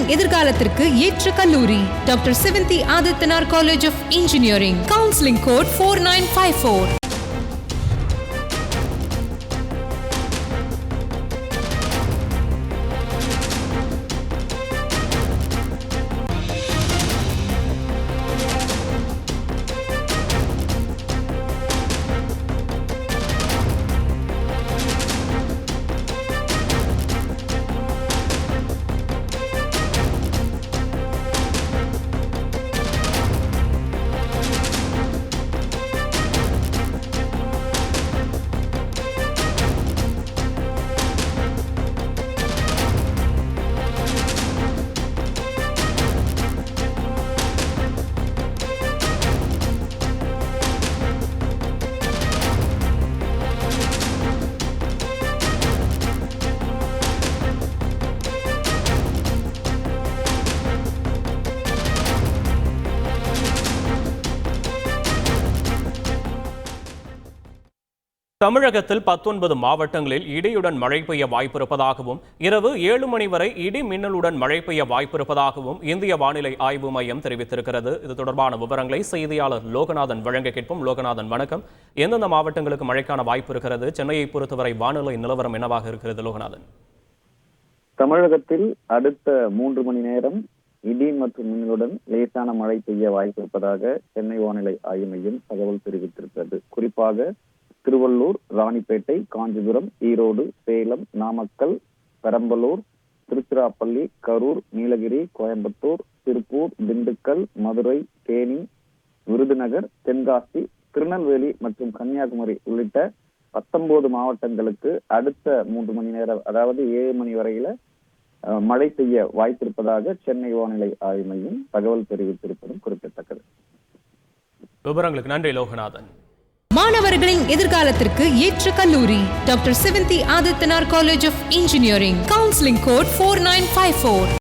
மாணவர்களின் எதிர்காலத்திற்கு ஏற்ற கல்லூரி doctor Sevanthi Adithanar college of engineering. Counselling code 4954. தமிழகத்தில் 19 மாவட்டங்களில் இடியுடன் மழை பெய்ய வாய்ப்பிருப்பதாகவும் இரவு 7 மணி வரை இடி மின்னலுடன் மழை பெய்ய வாய்ப்பிருப்பதாகவும் இந்திய வானிலை ஆய்வு மையம் தெரிவித்திருக்கிறது. இது தொடர்பான விவரங்களை செய்தியாளர் லோகநாதன் வழங்க கேட்போம். லோகநாதன், வணக்கம். எந்தெந்த மாவட்டங்களுக்கு மழைக்கான வாய்ப்பு இருக்கிறது? சென்னையை பொறுத்தவரை வானிலை நிலவரம் என்னவாக இருக்கிறது? லோகநாதன், தமிழகத்தில் அடுத்த 3 மணி நேரம் இடி மற்றும் மின்னலுடன் லேசான மழை பெய்ய வாய்ப்பிருப்பதாக சென்னை வானிலை ஆய்வு மையம் தகவல் தெரிவித்திருக்கிறது. குறிப்பாக திருவள்ளூர், ராணிப்பேட்டை, காஞ்சிபுரம், ஈரோடு, சேலம், நாமக்கல், பெரம்பலூர், திருச்சிராப்பள்ளி, கரூர், நீலகிரி, கோயம்புத்தூர், திருப்பூர், திண்டுக்கல், மதுரை, தேனி, விருதுநகர், தென்காசி, திருநெல்வேலி மற்றும் கன்னியாகுமரி உள்ளிட்ட 19 மாவட்டங்களுக்கு அடுத்த 3 மணி நேரம், அதாவது 7 மணி வரையில மழை பெய்ய வாய்ப்பிருப்பதாக சென்னை வானிலை ஆய்வு மையம் தகவல் தெரிவித்திருப்பதும் குறிப்பிடத்தக்கது. விவரங்களுக்கு நன்றி லோகநாதன். மாணவர்களின் எதிர்காலத்திற்கு ஏற்ற கல்லூரி doctor Sevanthi Adithanar college of engineering. Counselling code 4954.